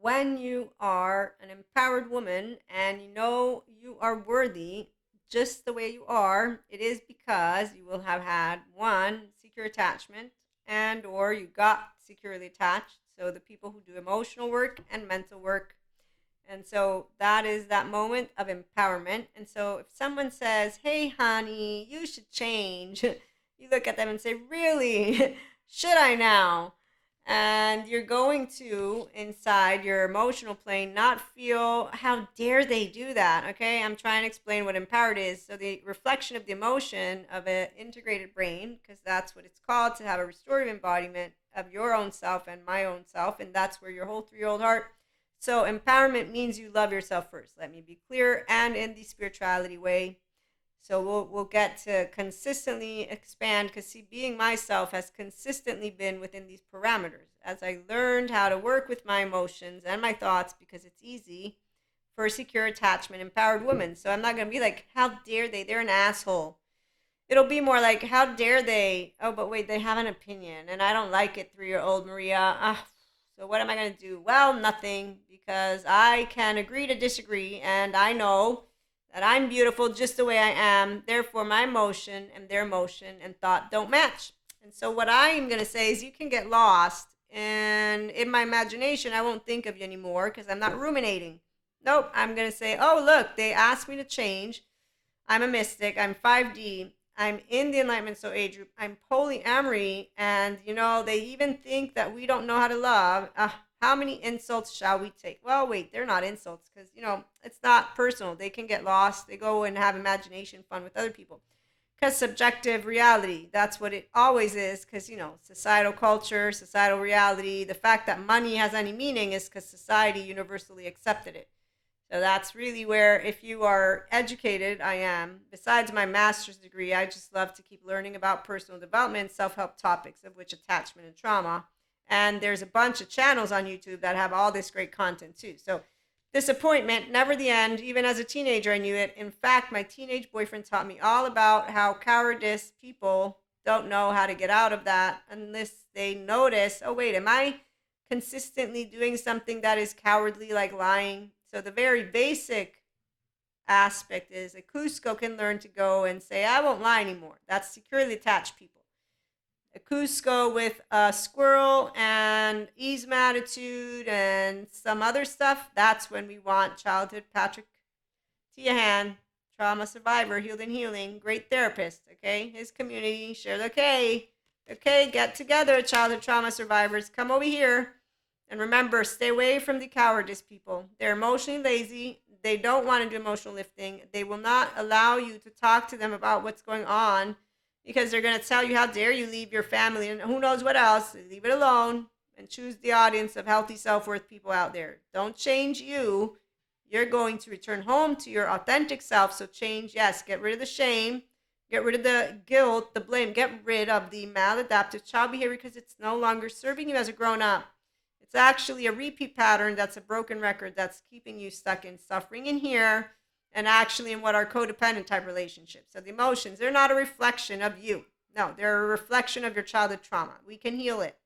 when you are an empowered woman and you know you are worthy just the way you are, it is because you will have had one secure attachment and or you got securely attached. So the people who do emotional work and mental work. And so that is that moment of empowerment. And so if someone says, "Hey honey, you should change," you look at them and say, "Really? Should I now?" And you're going to, inside your emotional plane, not feel, "How dare they do that?" Okay, I'm trying to explain what empowered is. So the reflection of the emotion of an integrated brain, because that's what it's called, to have a restorative embodiment of your own self and my own self, and that's where your whole 3-year-old heart. So empowerment means you love yourself first. Let me be clear, and in the spirituality way. So we'll get to consistently expand, because see, being myself has consistently been within these parameters as I learned how to work with my emotions and my thoughts, because it's easy for a secure attachment empowered woman. So I'm not going to be like, "How dare they? They're an asshole." It'll be more like, "How dare they? Oh, but wait, they have an opinion and I don't like it, 3-year-old Maria. So what am I going to do?" Well, nothing, because I can agree to disagree, and I know that I'm beautiful just the way I am. Therefore, my emotion and their emotion and thought don't match. And so what I'm going to say is, you can get lost, and in my imagination, I won't think of you anymore because I'm not ruminating. Nope, I'm going to say, "Oh, look, they asked me to change. I'm a mystic. I'm 5D. I'm in the enlightenment soul age group. I'm polyamory." And, they even think that we don't know how to love. How many insults shall we take? Well, wait, they're not insults, because, it's not personal. They can get lost. They go and have imagination fun with other people. Because subjective reality, that's what it always is. Because, societal culture, societal reality, the fact that money has any meaning is because society universally accepted it. So that's really where, if you are educated, I am. Besides my master's degree, I just love to keep learning about personal development, self-help topics, of which attachment and trauma. And there's a bunch of channels on YouTube that have all this great content too. So disappointment, never the end. Even as a teenager, I knew it. In fact, my teenage boyfriend taught me all about how cowardice people don't know how to get out of that unless they notice, "Oh, wait, am I consistently doing something that is cowardly, like lying?" So the very basic aspect is a Cusco can learn to go and say, "I won't lie anymore." That's securely attached people. A Cusco with a squirrel and easem attitude and some other stuff, that's when we want childhood Patrick Tiahan, trauma survivor, healed and healing, great therapist, okay? His community, share the K. Okay, get together, childhood trauma survivors. Come over here. And remember, stay away from the cowardice people. They're emotionally lazy. They don't want to do emotional lifting. They will not allow you to talk to them about what's going on, because they're going to tell you, "How dare you leave your family," and who knows what else. Leave it alone and choose the audience of healthy self-worth people out there. Don't change you. You're going to return home to your authentic self. So change, yes. Get rid of the shame. Get rid of the guilt, the blame. Get rid of the maladaptive child behavior, because it's no longer serving you as a grown-up. It's actually a repeat pattern. That's a broken record that's keeping you stuck in suffering in here, and actually in what are codependent type relationships. So the emotions, they're not a reflection of you. No, they're a reflection of your childhood trauma. We can heal it.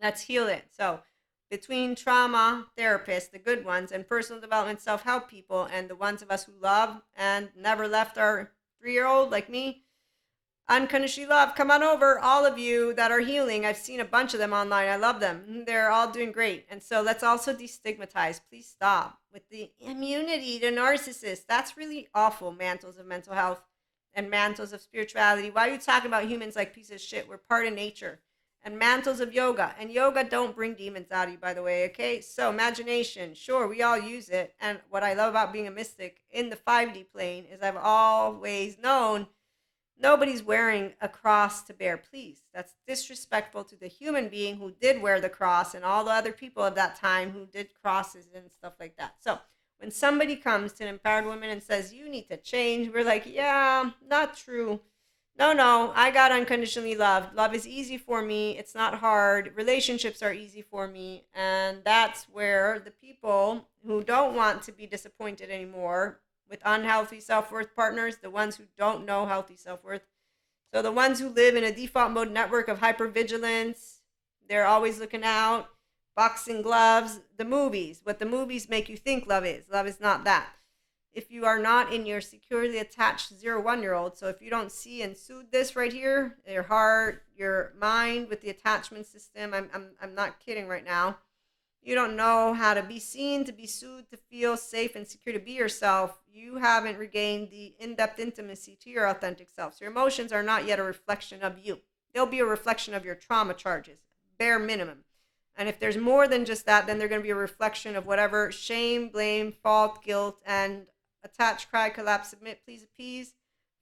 Let's heal it. So between trauma therapists, the good ones, and personal development self-help people, and the ones of us who love and never left our 3-year-old like me, unconditionally love, come on over, all of you that are healing. I've seen a bunch of them online. I love them. They're all doing great. And so let's also destigmatize. Please stop with the immunity to narcissists. That's really awful. Mantles of mental health and mantles of spirituality. Why are you talking about humans like pieces of shit? We're part of nature. And mantles of yoga. And yoga don't bring demons out of you, by the way, okay? So imagination, sure, we all use it. And what I love about being a mystic in the 5D plane is I've always known nobody's wearing a cross to bear. Please, that's disrespectful to the human being who did wear the cross and all the other people of that time who did crosses and stuff like that. So when somebody comes to an empowered woman and says, "You need to change," we're like, "Yeah, not true. No, I got unconditionally loved. Love is easy for me. It's not hard. Relationships are easy for me." And that's where the people who don't want to be disappointed anymore with unhealthy self-worth partners, the ones who don't know healthy self-worth, so the ones who live in a default mode network of hypervigilance, they're always looking out. boxing gloves, the movies, what the movies make you think love is. Love is not that. If you are not in your securely attached 0 1 year old, so if you don't see and soothe this right here, your heart, your mind with the attachment system, I'm not kidding right now. You don't know how to be seen, to be soothed, to feel safe and secure, to be yourself. You haven't regained the in-depth intimacy to your authentic self. So your emotions are not yet a reflection of you. They'll be a reflection of your trauma charges, bare minimum. And if there's more than just that, then they're going to be a reflection of whatever shame, blame, fault, guilt, and attach, cry, collapse, submit, please, appease,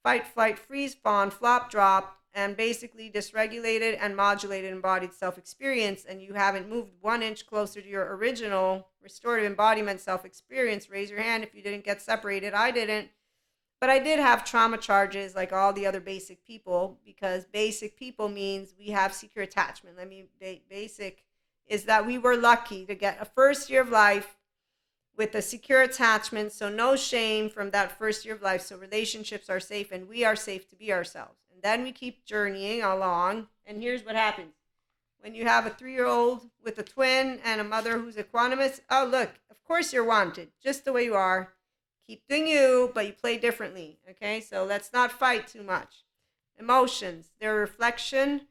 fight, flight, freeze, fawn, flop, drop, and basically dysregulated and modulated embodied self-experience, and you haven't moved 1 inch closer to your original restorative embodiment self-experience. Raise your hand if you didn't get separated. I didn't, but I did have trauma charges like all the other basic people, because basic people means we have secure attachment. I mean, basic is that we were lucky to get a first year of life with a secure attachment, so no shame from that first year of life. So relationships are safe and we are safe to be ourselves. And then we keep journeying along. And here's what happens. When you have a 3-year-old with a twin and a mother who's equanimous, oh, look, of course you're wanted, just the way you are. Keep doing you, but you play differently, okay? So let's not fight too much. Emotions, they're a reflection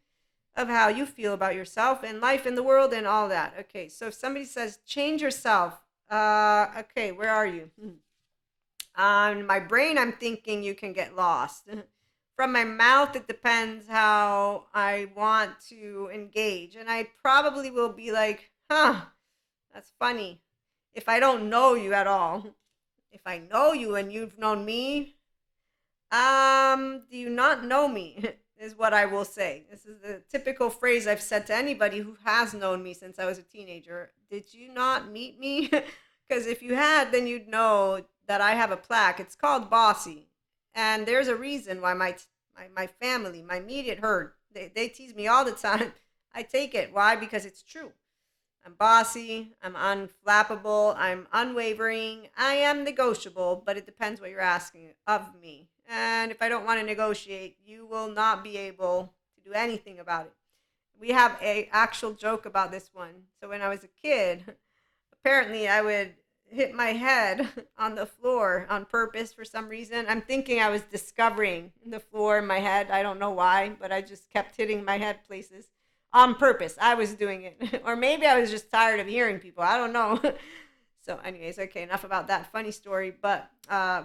of how you feel about yourself and life in the world and all that. Okay, so if somebody says, change yourself, okay, where are you? On my brain, I'm thinking you can get lost. From my mouth, it depends how I want to engage. And I probably will be like, huh, that's funny. If I don't know you at all. If I know you and you've known me, do you not know me? Is what I will say. This is the typical phrase I've said to anybody who has known me since I was a teenager. Did you not meet me? Because if you had, then you'd know that I have a plaque. It's called Bossy. And there's a reason why my family, my immediate herd, they tease me all the time. I take it. Why? Because it's true. I'm bossy, I'm unflappable, I'm unwavering, I am negotiable, but it depends what you're asking of me. And if I don't want to negotiate, you will not be able to do anything about it. We have a actual joke about this one. So when I was a kid, apparently I would hit my head on the floor on purpose for some reason. I'm thinking I was discovering the floor in my head. I don't know why, but I just kept hitting my head places on purpose. I was doing it. Or maybe I was just tired of hearing people. I don't know. So anyways, okay, enough about that funny story, but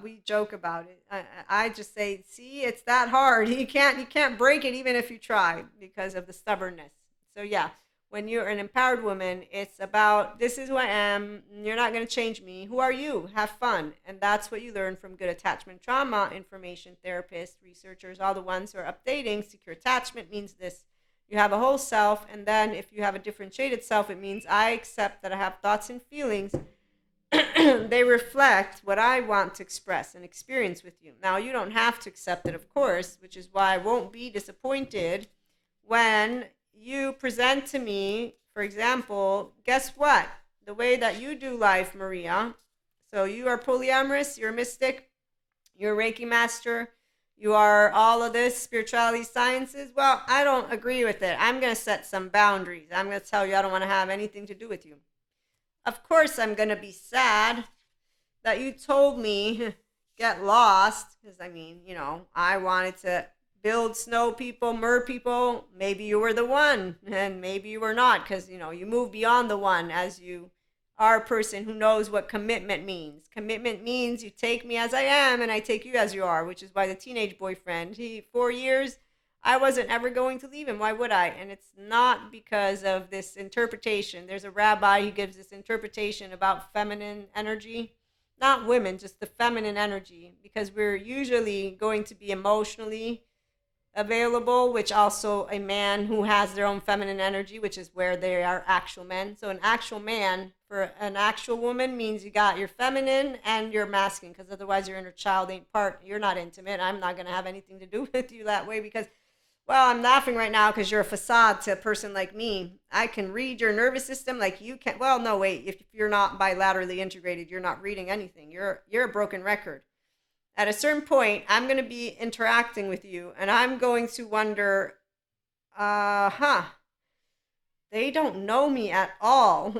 we joke about it. I just say, see, it's that hard. You can't break it even if you try, because of the stubbornness. So yeah, when you're an empowered woman, it's about, this is who I am. You're not going to change me. Who are you? Have fun. And that's what you learn from good attachment trauma information therapists, researchers, all the ones who are updating. Secure attachment means this. You have a whole self, and then if you have a differentiated self, it means I accept that I have thoughts and feelings. They reflect what I want to express and experience with you. Now, you don't have to accept it, of course, which is why I won't be disappointed when you present to me, for example, guess what? The way that you do life, Maria. So you are polyamorous, you're a mystic, you're a Reiki master, you are all of this, spirituality, sciences. Well, I don't agree with it. I'm going to set some boundaries. I'm going to tell you I don't want to have anything to do with you. Of course, I'm going to be sad that you told me get lost, because I mean, I wanted to build snow people, mer people. Maybe you were the one, and maybe you were not, because you move beyond the one as you are a person who knows what commitment means. Commitment means you take me as I am and I take you as you are, which is why the teenage boyfriend, 4 years, I wasn't ever going to leave him. Why would I? And it's not because of this interpretation. There's a rabbi who gives this interpretation about feminine energy. Not women, just the feminine energy, because we're usually going to be emotionally available, which also a man who has their own feminine energy, which is where they are actual men. So an actual man for an actual woman means you got your feminine and your masculine, because otherwise your inner child ain't part. You're not intimate. I'm not going to have anything to do with you that way, because, well, I'm laughing right now because you're a facade to a person like me. I can read your nervous system like you can. Well, no, wait. If you're not bilaterally integrated, you're not reading anything. You're a broken record. At a certain point, I'm going to be interacting with you, and I'm going to wonder, they don't know me at all.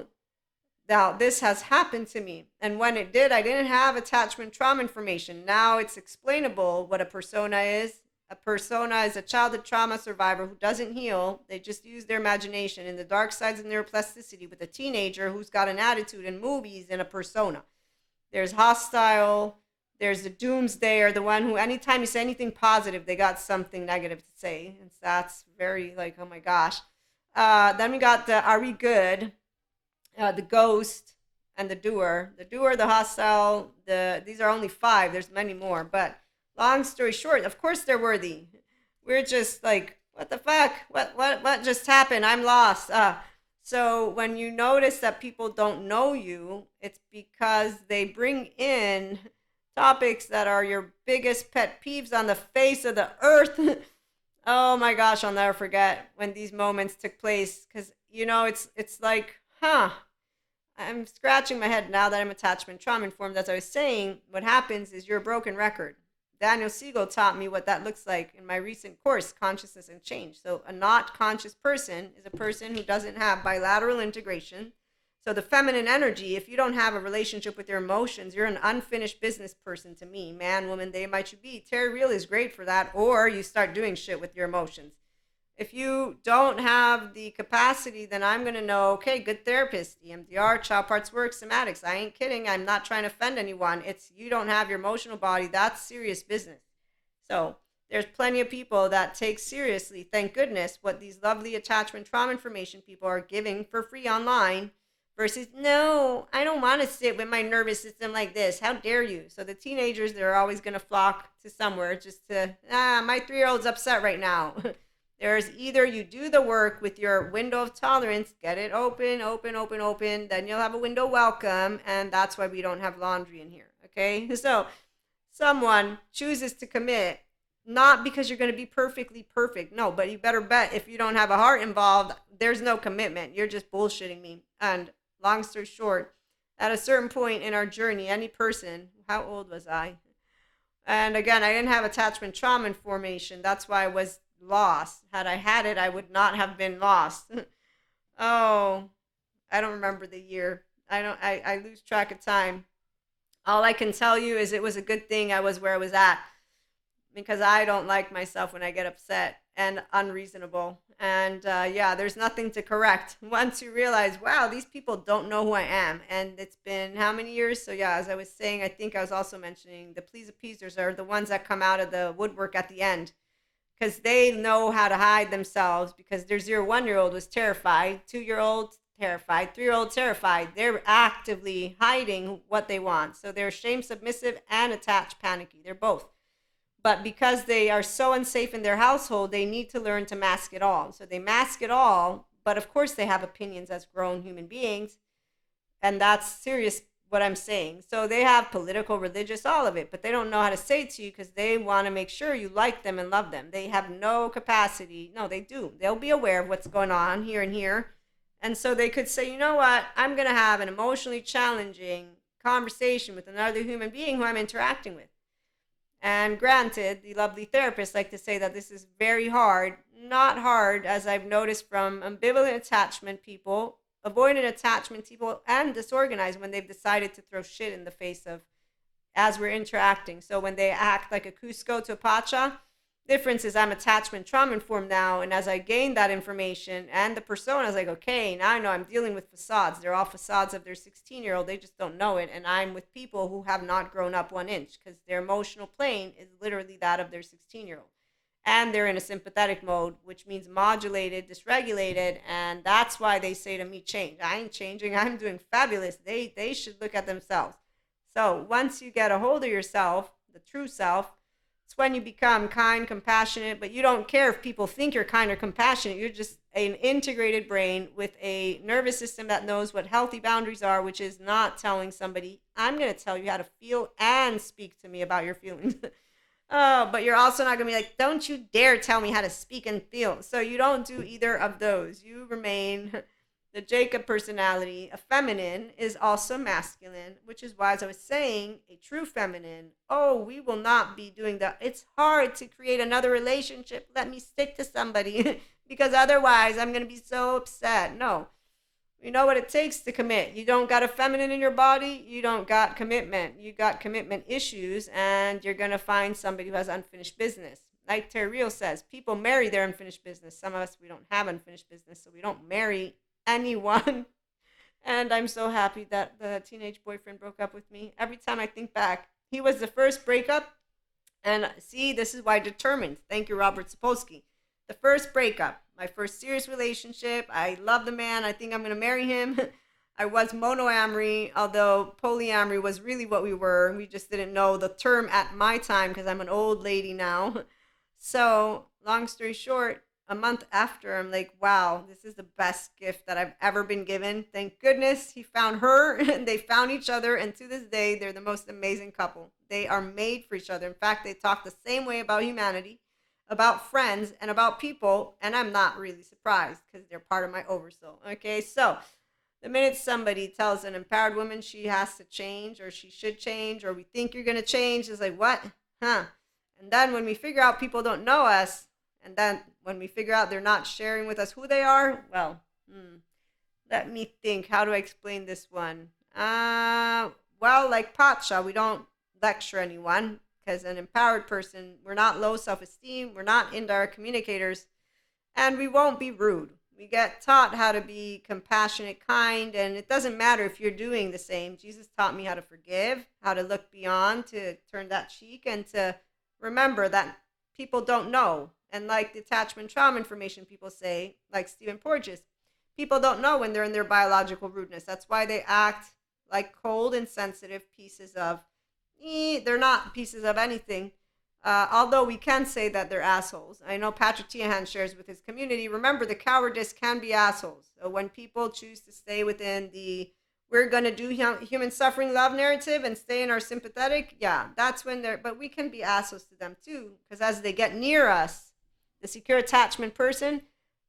Now, this has happened to me. And when it did, I didn't have attachment trauma information. Now it's explainable what a persona is. A persona is a childhood trauma survivor who doesn't heal. They just use their imagination in the dark sides of neuroplasticity with a teenager who's got an attitude in movies and a persona. There's hostile. There's the doomsdayer, the one who, anytime you say anything positive, they got something negative to say. And that's very like, oh my gosh. Then we got the are we good? The ghost, and the doer. The doer, the hostile, these are only five. There's many more. But long story short, of course they're worthy. We're just like, what the fuck? What just happened? I'm lost. So when you notice that people don't know you, it's because they bring in topics that are your biggest pet peeves on the face of the earth. Oh my gosh, I'll never forget when these moments took place because it's like, huh. I'm scratching my head now that I'm attachment trauma informed. As I was saying, what happens is you're a broken record. Daniel Siegel taught me what that looks like in my recent course, Consciousness and Change. So, a not conscious person is a person who doesn't have bilateral integration. So, the feminine energy, if you don't have a relationship with your emotions, you're an unfinished business person to me. Man, woman, they might you be. Terry Real is great for that, or you start doing shit with your emotions. If you don't have the capacity, then I'm going to know, okay, good therapist, EMDR, child parts work, somatics. I ain't kidding. I'm not trying to offend anyone. It's you don't have your emotional body. That's serious business. So there's plenty of people that take seriously, thank goodness, what these lovely attachment trauma information people are giving for free online versus, no, I don't want to sit with my nervous system like this. How dare you? So the teenagers, they're always going to flock to somewhere just to, my 3-year-old's upset right now. There's either you do the work with your window of tolerance, get it open, open, open, open, then you'll have a window welcome, and that's why we don't have laundry in here, okay? So someone chooses to commit, not because you're going to be perfectly perfect, no, but you better bet if you don't have a heart involved, there's no commitment. You're just bullshitting me. And long story short, at a certain point in our journey, any person, how old was I? And again, I didn't have attachment trauma information. That's why I was lost. Had I had it, I would not have been lost. Oh, I don't remember the year. I lose track of time. All I can tell you is it was a good thing I was where I was at because I don't like myself when I get upset and unreasonable. And yeah, there's nothing to correct. Once you realize, wow, these people don't know who I am. And it's been how many years? So yeah, as I was saying, I think I was also mentioning the please appeasers are the ones that come out of the woodwork at the end because they know how to hide themselves because their 0 1 year old was terrified, 2 year old terrified, 3 year old terrified. They're actively hiding what they want. So they're shame submissive and attached panicky. They're both. But because they are so unsafe in their household, they need to learn to mask it all. So they mask it all, but of course they have opinions as grown human beings. And that's serious what I'm saying. So they have political, religious, all of it, but they don't know how to say it to you because they want to make sure you like them and love them. They have no capacity. No, they do. They'll be aware of what's going on here and here. And so they could say, you know what? I'm going to have an emotionally challenging conversation with another human being who I'm interacting with. And granted, the lovely therapists like to say that this is very hard. Not hard, as I've noticed from ambivalent attachment people, avoidant attachment people, and disorganized when they've decided to throw shit in the face of as we're interacting. So when they act like a Cusco to a Pacha, difference is I'm attachment trauma informed now, and as I gain that information and the persona, I was like, okay, now I know I'm dealing with facades. They're all facades of their 16-year-old. They just don't know it. And I'm with people who have not grown up 1 inch because their emotional plane is literally that of their 16-year-old. And they're in a sympathetic mode, which means modulated, dysregulated, and that's why they say to me, change. I ain't changing. I'm doing fabulous. They should look at themselves. So once you get a hold of yourself, the true self, it's when you become kind, compassionate, but you don't care if people think you're kind or compassionate. You're just an integrated brain with a nervous system that knows what healthy boundaries are, which is not telling somebody, I'm going to tell you how to feel and speak to me about your feelings. Oh, but you're also not going to be like, don't you dare tell me how to speak and feel. So you don't do either of those. You remain The Jacob personality, a feminine, is also masculine, which is why, as I was saying, a true feminine, oh, we will not be doing that. It's hard to create another relationship. Let me stick to somebody because otherwise I'm going to be so upset. No, you know what it takes to commit. You don't got a feminine in your body, you don't got commitment. You got commitment issues, and you're going to find somebody who has unfinished business. Like Terrio says, people marry their unfinished business. Some of us, we don't have unfinished business, so we don't marry anyone. And I'm so happy that the teenage boyfriend broke up with me. Every time I think back, he was the first breakup. And see, this is why determined. Thank you, Robert Sapolsky. The first breakup, my first serious relationship. I love the man. I think I'm going to marry him. I was monoamory, although polyamory was really what we were. We just didn't know the term at my time because I'm an old lady now. So, long story short, a month after, I'm like, wow, this is the best gift that I've ever been given. Thank goodness he found her and they found each other. And to this day, they're the most amazing couple. They are made for each other. In fact, they talk the same way about humanity, about friends, and about people. And I'm not really surprised because they're part of my oversoul. Okay, so the minute somebody tells an empowered woman she has to change or she should change or we think you're going to change, is like, what? Huh? And then when we figure out people don't know us, and then when we figure out they're not sharing with us who they are, well, let me think. How do I explain this one? Well, like Pacha, we don't lecture anyone because an empowered person, we're not low self-esteem, we're not indirect communicators, and we won't be rude. We get taught how to be compassionate, kind, and it doesn't matter if you're doing the same. Jesus taught me how to forgive, how to look beyond, to turn that cheek, and to remember that people don't know. And like the attachment trauma information people say, like Stephen Porges, people don't know when they're in their biological rudeness. That's why they act like cold, insensitive pieces of, they're not pieces of anything. Although we can say that they're assholes. I know Patrick Tiahan shares with his community, remember the cowardice can be assholes. So when people choose to stay within the we're going to do human suffering love narrative and stay in our sympathetic, yeah, that's when they're, but we can be assholes to them too, because as they get near us, the secure attachment person,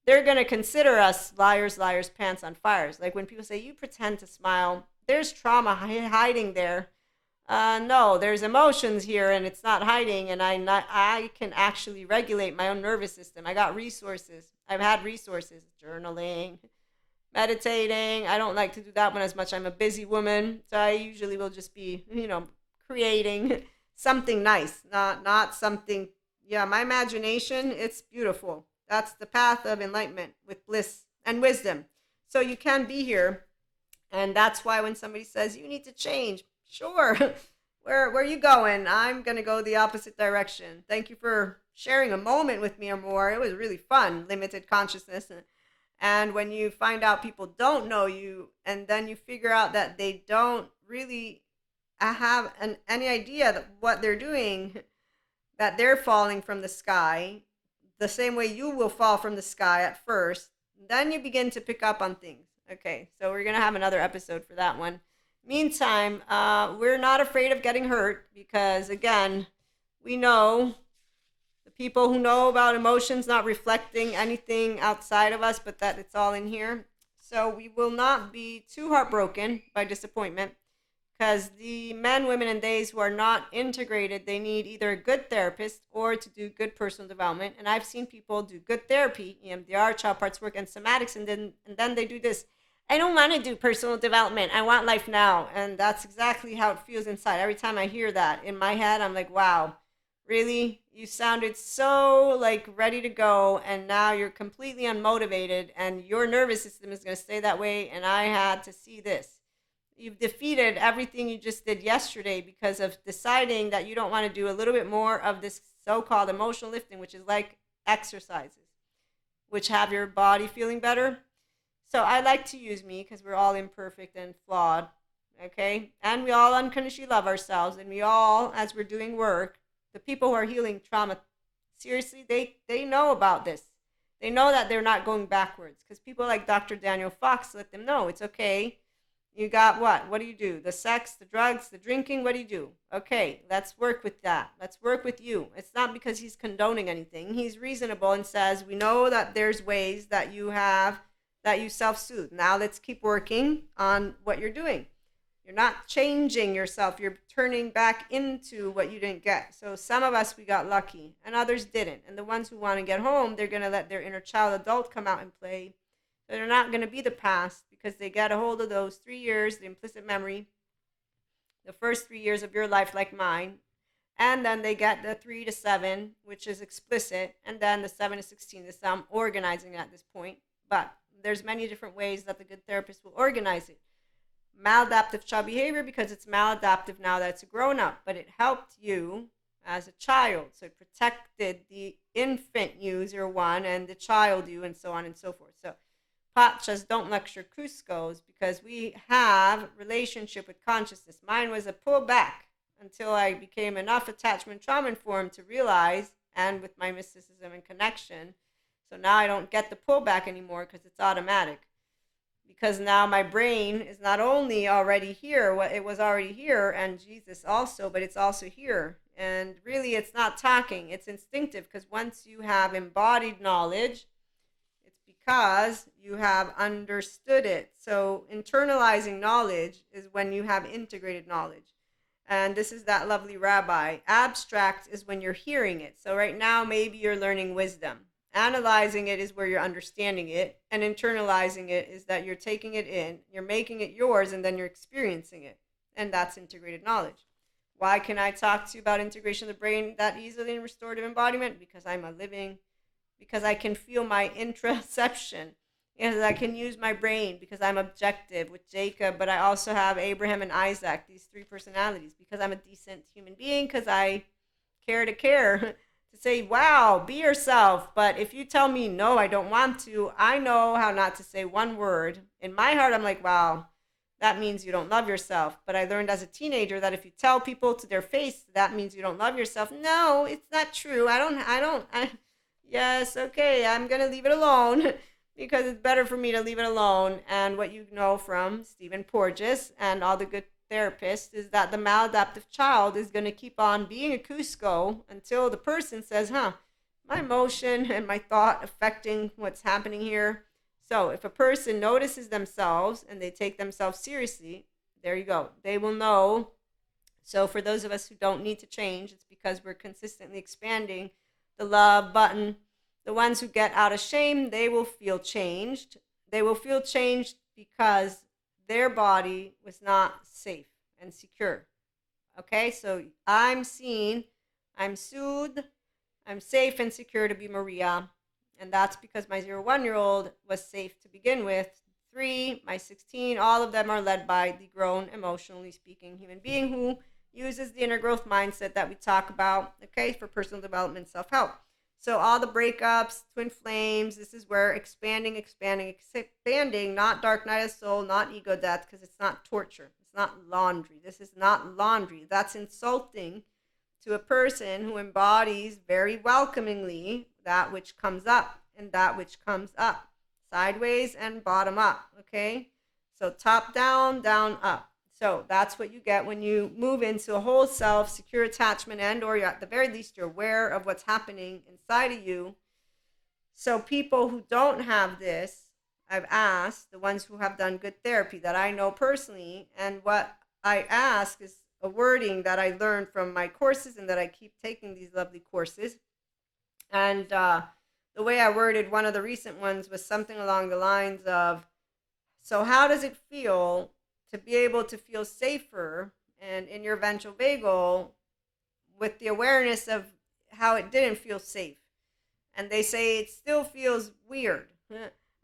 they're going to consider us liars, liars, pants on fires. Like when people say, you pretend to smile, there's trauma hiding there. No, there's emotions here and it's not hiding, and I can actually regulate my own nervous system. I got resources. I've had resources, journaling, meditating. I don't like to do that one as much. I'm a busy woman, so I usually will just be, creating something nice, not something. Yeah, my imagination, it's beautiful. That's the path of enlightenment with bliss and wisdom. So you can be here, and that's why when somebody says you need to change, sure. Where are you going? I'm gonna go the opposite direction. Thank you for sharing a moment with me or more. It was really fun. Limited consciousness. And when you find out people don't know you, and then you figure out that they don't really have any idea that what they're doing, that they're falling from the sky, the same way you will fall from the sky at first, then you begin to pick up on things. Okay, so we're going to have another episode for that one. Meantime, we're not afraid of getting hurt because, again, we know the people who know about emotions not reflecting anything outside of us, but that it's all in here. So we will not be too heartbroken by disappointment because the men, women, and theys who are not integrated, they need either a good therapist or to do good personal development. And I've seen people do good therapy, EMDR, child parts work, and somatics, and then they do this. I don't want to do personal development. I want life now. And that's exactly how it feels inside. Every time I hear that in my head, I'm like, wow, really? You sounded so like ready to go, and now you're completely unmotivated, and your nervous system is going to stay that way. And I had to see this. You've defeated everything you just did yesterday because of deciding that you don't want to do a little bit more of this so-called emotional lifting, which is like exercises, which have your body feeling better. So I like to use me because we're all imperfect and flawed, okay? And we all unconditionally love ourselves, and we all, as we're doing work, the people who are healing trauma, seriously, they know about this. They know that they're not going backwards because people like Dr. Daniel Fox let them know it's okay. You got what? What do you do? The sex, the drugs, the drinking, what do you do? Okay, let's work with that. Let's work with you. It's not because he's condoning anything. He's reasonable and says, we know that there's ways that you have that you self-soothe. Now let's keep working on what you're doing. You're not changing yourself. You're turning back into what you didn't get. So some of us, we got lucky and others didn't. And the ones who want to get home, they're going to let their inner child adult come out and play. So they're not going to be the past because they get a hold of those 3 years, the implicit memory, the first 3 years of your life like mine. And then they get the 3 to 7, which is explicit. And then the 7 to 16 is some organizing at this point. But there's many different ways that the good therapist will organize it. Maladaptive child behavior because it's maladaptive now that it's a grown up, but it helped you as a child. So it protected the infant you, 0-1, and the child you, and so on and so forth. So Pachas don't lecture Cuscos because we have relationship with consciousness. Mine was a pull back until I became enough attachment trauma informed to realize, and with my mysticism and connection. So now I don't get the pullback anymore because it's automatic. Because now my brain is not only already here, it was already here, and Jesus also, but it's also here. And really, it's not talking, it's instinctive, because once you have embodied knowledge, it's because you have understood it. So internalizing knowledge is when you have integrated knowledge. And this is that lovely rabbi. Abstract is when you're hearing it. So right now, maybe you're learning wisdom. Analyzing it is where you're understanding it, and internalizing it is that you're taking it in, you're making it yours, and then you're experiencing it. And that's integrated knowledge. Why can I talk to you about integration of the brain that easily in restorative embodiment? Because because I can feel my introception, because I can use my brain, because I'm objective with Jacob, but I also have Abraham and Isaac, these 3 personalities, because I'm a decent human being, because I care to care. To say, wow, be yourself. But if you tell me, no, I don't want to, I know how not to say one word. In my heart, I'm like, wow, that means you don't love yourself. But I learned as a teenager that if you tell people to their face, that means you don't love yourself. No, it's not true. Yes, okay, I'm going to leave it alone because it's better for me to leave it alone. And what you know from Stephen Porges and all the good therapist is that the maladaptive child is going to keep on being a Cusco until the person says, my emotion and my thought affecting what's happening here. So if a person notices themselves and they take themselves seriously, there you go. They will know. So for those of us who don't need to change, it's because we're consistently expanding the love button. The ones who get out of shame, they will feel changed. They will feel changed because their body was not safe and secure. Okay, so I'm seen, I'm soothed, I'm safe and secure to be Maria. And that's because my 0-1-year-old was safe to begin with. 3, my 16, all of them are led by the grown, emotionally speaking human being who uses the inner growth mindset that we talk about, okay, for personal development, self-help. So all the breakups, twin flames, this is where expanding, not dark night of soul, not ego death, because it's not torture. It's not laundry. This is not laundry. That's insulting to a person who embodies very welcomingly that which comes up and that which comes up, sideways and bottom up, okay? So top down, down up. So that's what you get when you move into a whole self, secure attachment, and or you're, at the very least, you're aware of what's happening inside of you. So people who don't have this, I've asked, the ones who have done good therapy that I know personally, and what I ask is a wording that I learned from my courses and that I keep taking these lovely courses. And the way I worded one of the recent ones was something along the lines of, so how does it feel to be able to feel safer and in your ventral vagal with the awareness of how it didn't feel safe? And they say it still feels weird.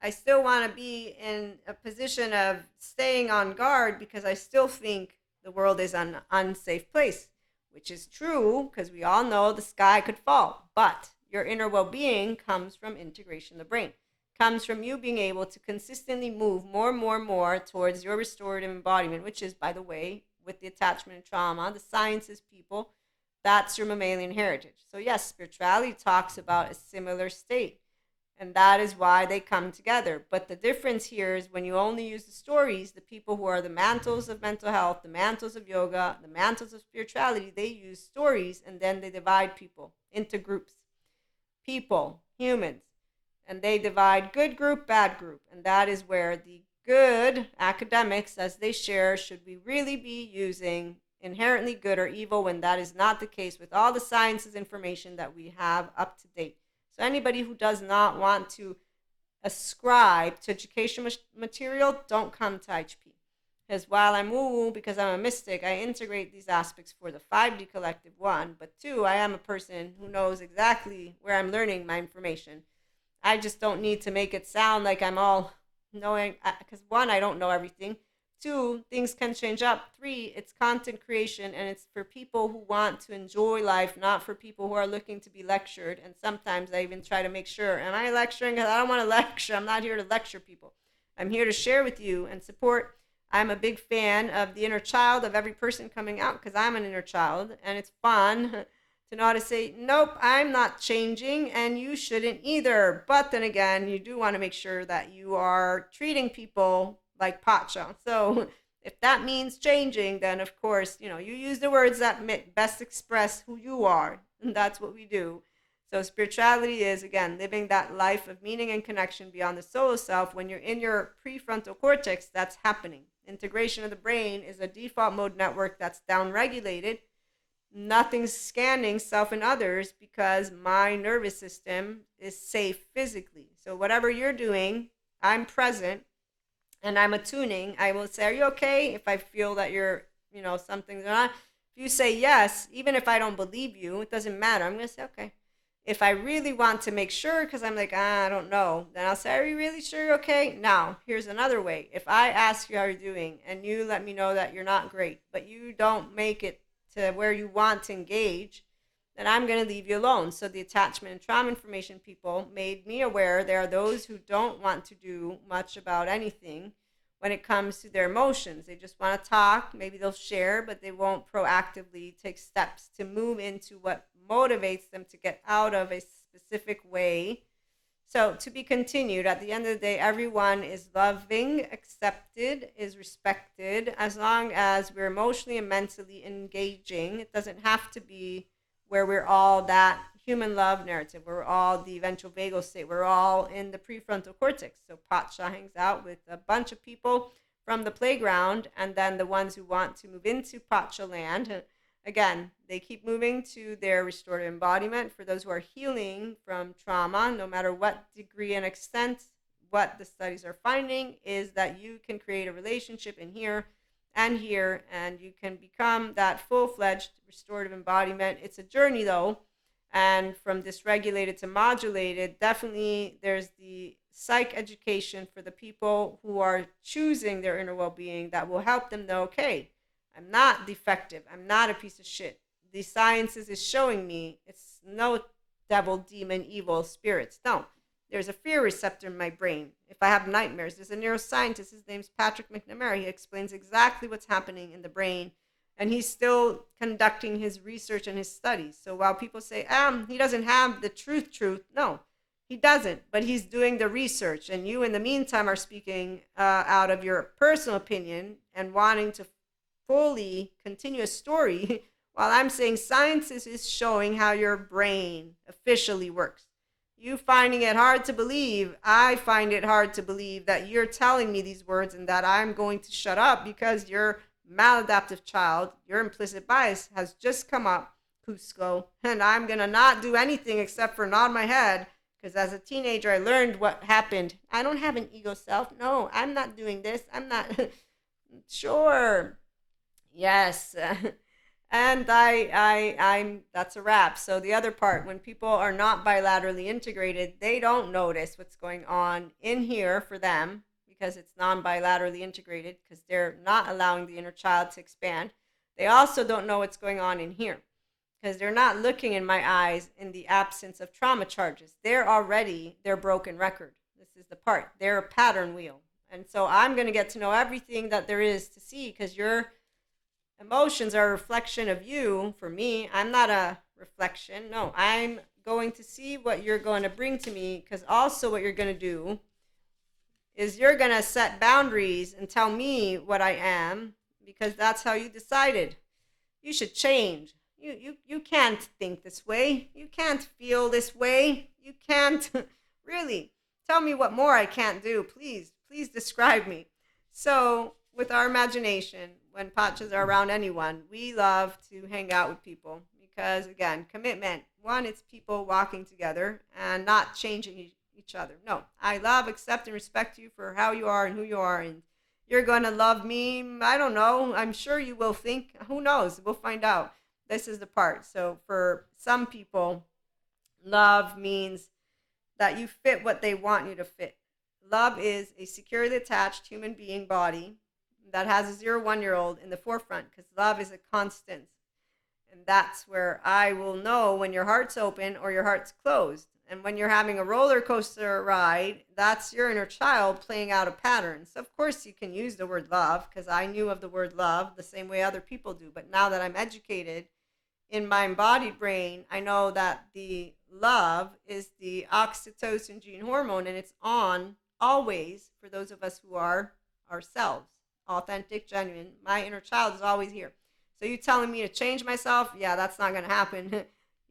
I still want to be in a position of staying on guard because I still think the world is an unsafe place, which is true because we all know the sky could fall. But your inner well-being comes from integration of the brain. Comes from you being able to consistently move more towards your restorative embodiment, which is, by the way, with the attachment and trauma, the sciences people, that's your mammalian heritage. So yes, spirituality talks about a similar state, and that is why they come together. But the difference here is when you only use the stories, the people who are the mantles of mental health, the mantles of yoga, the mantles of spirituality, they use stories, and then they divide people into groups. People, humans, And they divide good group, bad group. And that is where the good academics, as they share, should we really be using inherently good or evil when that is not the case with all the sciences information that we have up to date. So anybody who does not want to ascribe to education material, don't come to IHP. Because while I'm woo-woo because I'm a mystic, I integrate these aspects for the 5D collective, one, but two, I am a person who knows exactly where I'm learning my information. I just don't need to make it sound like I'm all knowing, because one, I don't know everything. Two, things can change up. Three, it's content creation and it's for people who want to enjoy life, not for people who are looking to be lectured. And sometimes I even try to make sure, am I lecturing? Because I don't want to lecture. I'm not here to lecture people. I'm here to share with you and support. I'm a big fan of the inner child of every person coming out because I'm an inner child and it's fun to know how to say, nope, I'm not changing and you shouldn't either. But then again, you do want to make sure that you are treating people like pacha. So if that means changing, then of course, you use the words that best express who you are. And that's what we do. So spirituality is, again, living that life of meaning and connection beyond the solo self. When you're in your prefrontal cortex, that's happening. Integration of the brain is a default mode network that's downregulated. Nothing's scanning self and others because my nervous system is safe physically. So whatever you're doing, I'm present and I'm attuning. I will say, are you okay? If I feel that you're, something's not. If you say yes, even if I don't believe you, it doesn't matter. I'm going to say, okay. If I really want to make sure, because I'm like, I don't know, then I'll say, are you really sure you're okay? Now, here's another way. If I ask you how you're doing and you let me know that you're not great, but you don't make it to where you want to engage, then I'm going to leave you alone. So the attachment and trauma information people made me aware there are those who don't want to do much about anything when it comes to their emotions. They just want to talk. Maybe they'll share, but they won't proactively take steps to move into what motivates them to get out of a specific way. So to be continued, at the end of the day, everyone is loving, accepted, is respected, as long as we're emotionally and mentally engaging. It doesn't have to be where we're all that human love narrative. We're all the ventral vagal state. We're all in the prefrontal cortex. So Pacha hangs out with a bunch of people from the playground, and then the ones who want to move into Pacha land, again, they keep moving to their restorative embodiment. For those who are healing from trauma, no matter what degree and extent, what the studies are finding is that you can create a relationship in here and here, and you can become that full-fledged restorative embodiment. It's a journey, though, and from dysregulated to modulated, definitely there's the psych education for the people who are choosing their inner well-being that will help them know, okay, I'm not defective. I'm not a piece of shit. The sciences is showing me it's no devil, demon, evil spirits. No, there's a fear receptor in my brain. If I have nightmares, there's a neuroscientist. His name's Patrick McNamara. He explains exactly what's happening in the brain. And he's still conducting his research and his studies. So while people say, he doesn't have the truth, no, he doesn't. But he's doing the research. And you, in the meantime, are speaking out of your personal opinion and wanting to fully continue a story while I'm saying science is showing how your brain officially works. You finding it hard to believe, I find it hard to believe that you're telling me these words and that I'm going to shut up because your maladaptive child, your implicit bias has just come up, Cusco, and I'm going to not do anything except for nod my head because as a teenager I learned what happened. I don't have an ego self. No, I'm not doing this. I'm not. Sure. Yes. And I'm that's a wrap. So the other part, when people are not bilaterally integrated, they don't notice what's going on in here for them because it's non-bilaterally integrated because they're not allowing the inner child to expand. They also don't know what's going on in here because they're not looking in my eyes in the absence of trauma charges. They're already their broken record. This is the part. They're a pattern wheel. And so I'm going to get to know everything that there is to see because you're emotions are a reflection of you. For me, I'm not a reflection. No, I'm going to see what you're going to bring to me because also what you're going to do is you're going to set boundaries and tell me what I am because that's how you decided. You should change. You can't think this way. You can't feel this way. You can't Really? Tell me what more I can't do. Please, please describe me. So, with our imagination, when Pachas are around anyone, we love to hang out with people because, again, commitment. One, it's people walking together and not changing each other. No, I love, accept, and respect you for how you are and who you are. And you're going to love me. I don't know. I'm sure you will think. Who knows? We'll find out. This is the part. So, for some people, love means that you fit what they want you to fit. Love is a securely attached human being body that has a 0 1 year old in the forefront because love is a constant. And that's where I will know when your heart's open or your heart's closed. And when you're having a roller coaster ride, that's your inner child playing out a pattern. So, of course, you can use the word love because I knew of the word love the same way other people do. But now that I'm educated, in my embodied brain, I know that the love is the oxytocin gene hormone and it's on always for those of us who are ourselves, authentic, genuine. My inner child is always here. So you telling me to change myself? Yeah, that's not going to happen.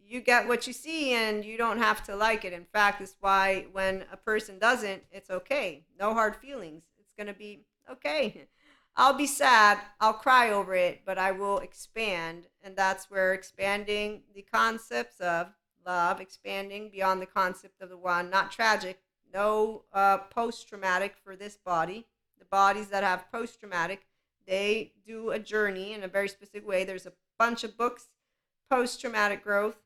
You get what you see and you don't have to like it. In fact, it's why when a person doesn't, it's okay. No hard feelings. It's going to be okay. I'll be sad, I'll cry over it, but I will expand. And that's where expanding the concepts of love, expanding beyond the concept of the one, not tragic, no post traumatic for this body. The bodies that have post traumatic, they do a journey in a very specific way. There's a bunch of books, post traumatic growth,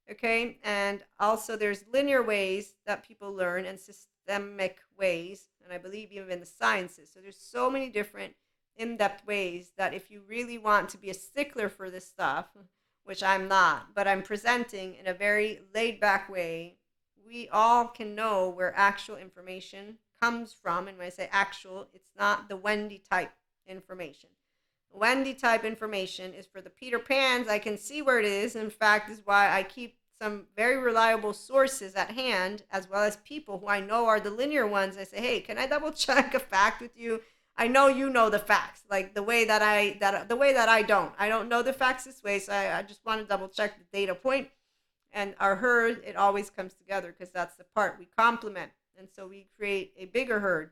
okay? And also there's linear ways that people learn and systemic ways, and I believe even in the sciences. So there's so many different in-depth ways that if you really want to be a stickler for this stuff, which I'm not, but I'm presenting in a very laid-back way, we all can know where actual information comes from. And when I say actual, it's not the Wendy type information. Wendy type information is for the Peter Pans. I can see where it is. In fact, is why I keep some very reliable sources at hand, as well as people who I know are the linear ones. I say, hey, can I double check a fact with you? I know you know the facts, like the way that I don't. I don't know the facts this way, so I just want to double check the data point. And our herd, it always comes together because that's the part we complement, and so we create a bigger herd,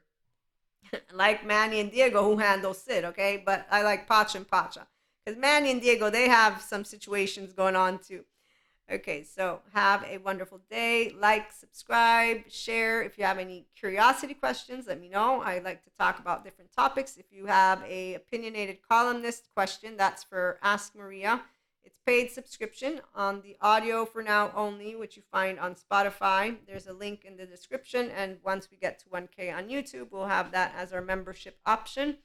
like Manny and Diego who handle Sid, okay? But I like Pacha and Pacha because Manny and Diego, they have some situations going on too. Okay, so have a wonderful day. Like, subscribe, share. If you have any curiosity questions, let me know. I like to talk about different topics. If you have a opinionated columnist question, that's for Ask Maria. It's paid subscription on the audio for now only, which you find on Spotify. There's a link in the description, and once we get to 1K on YouTube, we'll have that as our membership option.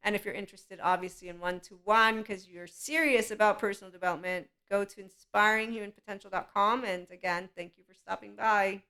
And if you're interested, obviously, in one-to-one, because you're serious about personal development, go to inspiringhumanpotential.com. And again, thank you for stopping by.